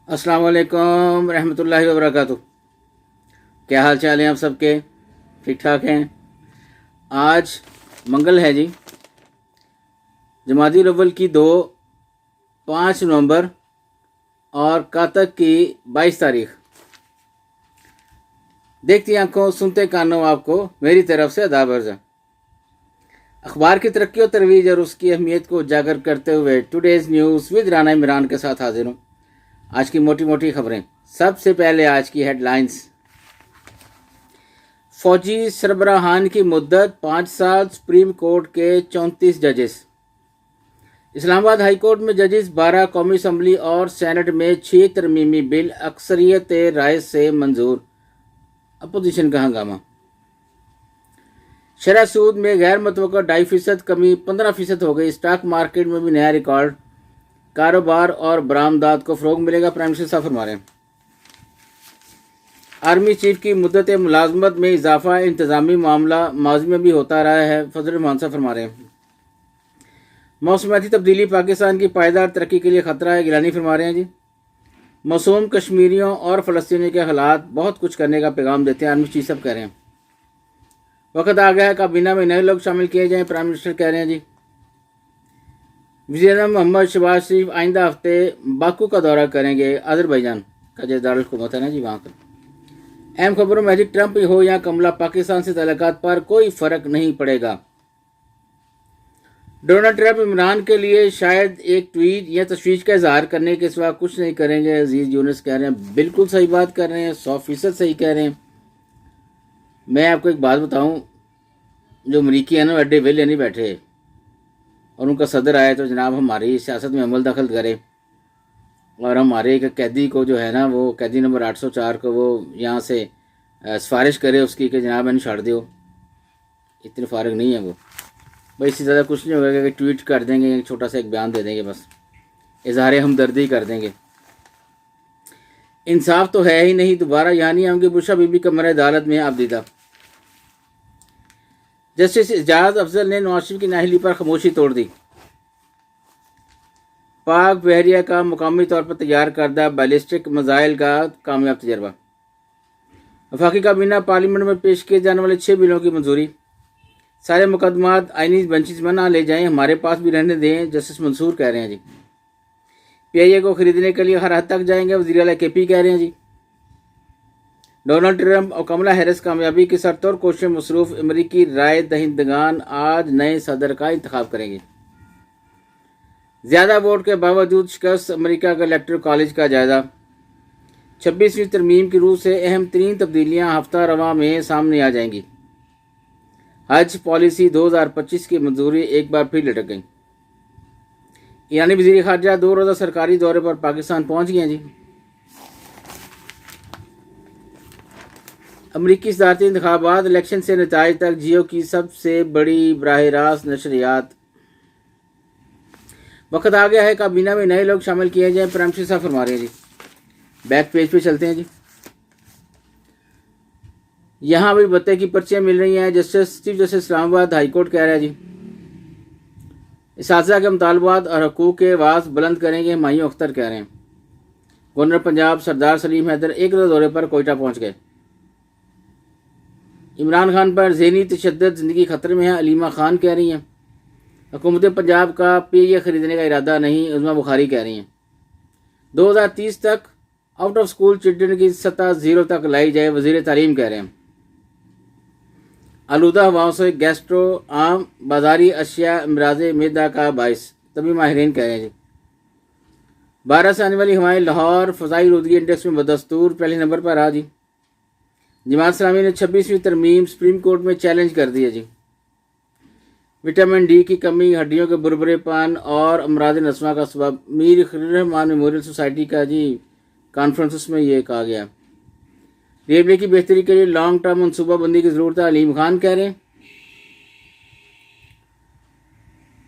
अस्सलाम वालेकुम रहमतुल्लाहि व बरकातुहू। क्या हाल चाल है आप सबके? ठीक ठाक हैं? आज मंगल है जी, जमादी अव्वल की 2, 5 नवंबर और कातक की 22 तारीख। देखती आंखों सुनते कानों आपको मेरी तरफ से अदाब अर्ज़। अखबार की तरक्की और तरवीज और उसकी अहमियत को उजागर करते हुए today's news with Rana Imran के साथ हाजिर हूँ। आज की मोटी मोटी खबरें। सबसे पहले आज की हेडलाइंस। फौजी सरबराहान की मुद्दत 5 साल, सुप्रीम कोर्ट के 34 जजेस। इस्लामाबाद हाई कोर्ट में जजेस 12, कौमी असम्बली और सेनेट में 6 तरमीमी बिल अक्सरियत राय से मंजूर। अपोजिशन का हंगामा। शरह सूद में गैर मुतवक्का 2.5% कमी 15% हो गई। स्टॉक मार्केट में भी नया रिकॉर्ड। कारोबार और बरामदात को फ़रोग मिलेगा, प्राइम मिनिस्टर साहब फरमा रहे हैं। आर्मी चीफ की मुद्दत मुलाजमत में इजाफा, इंतजामी मामला माजी में भी होता रहा है, फजल रहमान साहब फरमा रहे हैं। मौसमाती तब्दीली पाकिस्तान की पायदार तरक्की के लिए खतरा है, गिलानी फरमा रहे हैं जी। मासूम कश्मीरियों और फ़लस्तीनियों के हालात बहुत कुछ करने का पैगाम देते हैं, आर्मी चीफ साहब कह रहे हैं। वक्त आ गया है काबीना में नए लोग शामिल किए जाएं, प्राइम मिनिस्टर कह रहे हैं जी। वज़ीर मोहम्मद शहबाज शरीफ आइंदा हफ्ते बाकू का दौरा करेंगे। अजरबैजान का जो दारुल हुकूमत है ना जी, वहाँ पर। अहम खबरों में है, ट्रंप हो या कमला, पाकिस्तान से तल्लुकात पर कोई फर्क नहीं पड़ेगा। डोनाल्ड ट्रंप इमरान के लिए शायद एक ट्वीट या तशवीश का इजहार करने के सिवा कुछ नहीं करेंगे, अजीज यूनुस कह रहे हैं। बिल्कुल सही बात कर रहे हैं, 100% सही कह रहे हैं। मैं आपको एक बात बताऊं, जो अमरीकी है ना, एडे वेले नहीं बैठे, और उनका सदर आया तो जनाब हमारी सियासत में अमल दखल करे और हमारे एक कैदी को जो है ना, वो कैदी नंबर 804 को वो यहाँ से सिफारिश करे उसकी कि जनाब मैंने छाड़ दो। इतने फारग नहीं है वो भाई, इससे ज़्यादा कुछ नहीं होगा कि ट्वीट कर देंगे, एक छोटा सा एक बयान दे देंगे, बस इजहार हमदर्दी कर देंगे। इंसाफ तो है ही नहीं, दोबारा यहाँ नहीं आएंगे। बुशा बीबी कमर अदालत में आबदीदा। जस्टिस एजाज अफजल ने नवाज शरीफ की नाअहली पर खामोशी तोड़ दी। पाक बहरिया का मुकामी तौर पर तैयार करदा बैलिस्टिक मिसाइल का कामयाब तजर्बा। वफाकी काबीना पार्लियामेंट में पेश किए जाने वाले 6 बिलों की मंजूरी। सारे मुकदमात आइनी बेंचेस में ना ले जाएं, हमारे पास भी रहने दें, जस्टिस मंसूर कह रहे हैं जी। PIA को खरीदने के लिए हर हद तक जाएंगे, वज़ीर आला KP कह रहे हैं जी। डोनाल्ड ट्रंप और कमला हैरिस कामयाबी की सरतोड़ कोशिश में मसरूफ। अमरीकी राय दहिंदगान आज नए सदर का इंतखाब करेंगे। ज़्यादा वोट के बावजूद शिकस्त, अमेरिका का इलेक्टोरल कॉलेज का जायजा। 26वीं तरमीम की रूह से अहम तरीन तब्दीलियाँ हफ्ता रवा में सामने आ जाएंगी। हज पॉलिसी 2025 की मंजूरी एक बार फिर लटक गई। ईरानी वज़ीर ख़ारजा 2 रोज़ा सरकारी दौरे पर पाकिस्तान पहुँच गए हैं जी। अमरीकी सदारती इंतखाबात, इलेक्शन से नताइज तक जियो की सबसे बड़ी बराह रास्त नशरियात। वक्त आ गया है काबीना में नए लोग शामिल किए जाएं, प्राइम मिनिस्टर साहब फरमा रहे हैं जी। बैक पेज पे चलते हैं जी। यहाँ भी बत्ते की पर्चियाँ मिल रही हैं। Chief justice Islamabad high court कह रहा है जी, इसातिज़ा के मुतालबात और हकूक़ के आवाज़ बुलंद करेंगे, हुमायूं अख्तर कह रहे हैं। गवर्नर पंजाब सरदार सलीम हैदर एक रोज़ा दौरे पर कोयटा पहुँच गए। इमरान खान पर ज़हनी तशद्दुद, ज़िंदगी खतरे में है, अलीमा खान कह रही हैं। हुकूमत पंजाब का PIA खरीदने का इरादा नहीं, उज़मा बुखारी कह रही हैं। 2030 तक आउट ऑफ स्कूल चिल्ड्रन की सतह 0 तक लाई जाए, वज़ीर तालीम कह रहे हैं। आलूदा हवाओं से गैस्ट्रो आम बाजारी अशिया अमराज मैदा का बायस, तभी माहिरीन कह रहे हैं जी। 12 से आने वाली हवाएं लाहौर फ़ज़ाई आलूदगी इंडेक्स में बदस्तूर पहले नंबर पर रहा जी। जमात इस्लामी ने 26वीं तरमीम सुप्रीम कोर्ट में चैलेंज कर दी है जी। विटामिन D की कमी हड्डियों के बुरबुरेपन और अमराज नस्वा का सबब। मीर खलील रहमान मेमोरियल सोसाइटी का जी कॉन्फ्रेंस में ये कहा गया। रेलवे की बेहतरी के लिए लॉन्ग टर्म मनसूबाबंदी की जरूरत है, अलीम खान कह रहे हैं।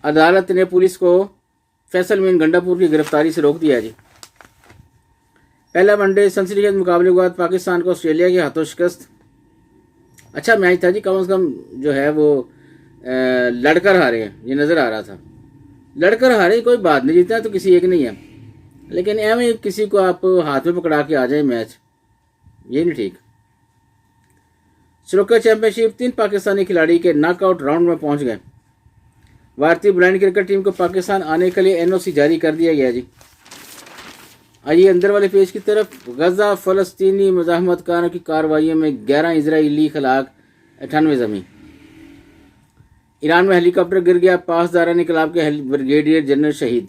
अदालत ने पुलिस को फैसल मीन गंडापुर की गिरफ्तारी से रोक दिया जी। पहला वनडे सनसनीखेज मुकाबले के बाद पाकिस्तान को ऑस्ट्रेलिया के हाथों शिकस्त। अच्छा मैच था जी, कम से कम जो है वो लड़कर हारे हैं, ये नज़र आ रहा था। लड़कर हारे कोई बात नहीं, जीतना तो किसी एक नहीं है। लेकिन एवं किसी को आप हाथ में पकड़ा के आ जाए मैच, ये नहीं ठीक। स्नूकर चैंपियनशिप 3 पाकिस्तानी खिलाड़ी के नॉकआउट राउंड में पहुंच गए। भारतीय ब्लाइंड क्रिकेट टीम को पाकिस्तान आने के लिए एनओसी जारी कर दिया गया जी। आइए अंदर वाले पेज की तरफ। गजा फ़लस्तीनी मुज़ाहमतकारों की कार्रवाइयों में 11 इजराइली हलाक, 98 जमी। ईरान में हेलीकॉप्टर गिर गया, पासदार इनकलाब के ब्रिगेडियर जनरल शहीद।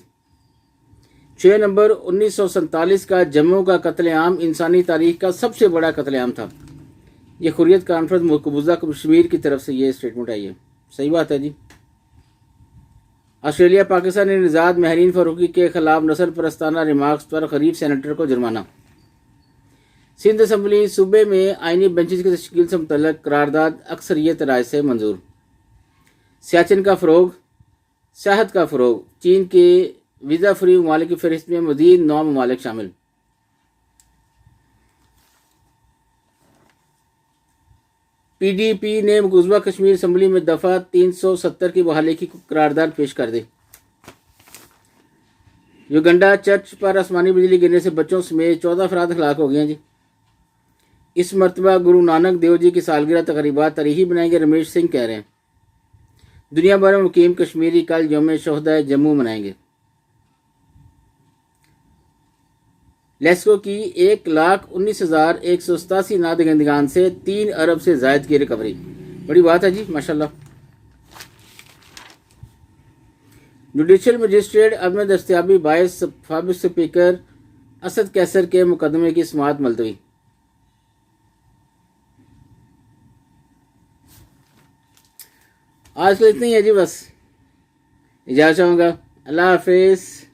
6 नवंबर 1947 का जम्मू का कत्लेआम इंसानी तारीख का सबसे बड़ा कत्लेआम था। ये हुर्रियत कॉन्फ्रेंस मकबूजा कश्मीर की तरफ से ये स्टेटमेंट आई है। सही बात है जी। ऑस्ट्रेलिया पाकिस्तानी निजात महरीन फ़ारूकी के खिलाफ नस्ल परस्ताना रिमार्क्स पर गरीब सेनेटर को जुर्माना। सिंध असम्बली सूबे में आइनी बेंचेस की तश्कील से मुतल्लक करारदाद अक्सरियत राय से मंजूर। सियाचिन का फ़रोग, सेहत का फ़रोग, चीन के वीज़ा फ्री ममालिक की फहरिस्त में मज़ीद 9 ममालिक शामिल। पीडीपी ने मकबूजा कश्मीर असम्बली में दफ़ा 370 की बहाली की करारदाद पेश कर दी। युगंडा चर्च पर आसमानी बिजली गिरने से बच्चों समेत 14 अफराद हलाक हो गए हैं जी। इस मरतबा गुरु नानक देव जी की सालगिरह तकरीबात तारीखी बनाएंगे, रमेश सिंह कह रहे हैं। दुनिया भर में मुकीम कश्मीरी कल यौम शोहदा जम्मू मनाएंगे। लेस्को की 1,19,187 नादगंदगान से 3 अरब से जायद की रिकवरी। बड़ी बात है जी, माशाल्लाह। जुडिशल मजिस्ट्रेट अदम दस्तयाबी बायस साबिक स्पीकर असद कैसर के मुकदमे की समाअत मुलतवी। आज के इतना ही है जी, बस इजाज़त चाहूँगा। अल्लाह हाफिज़।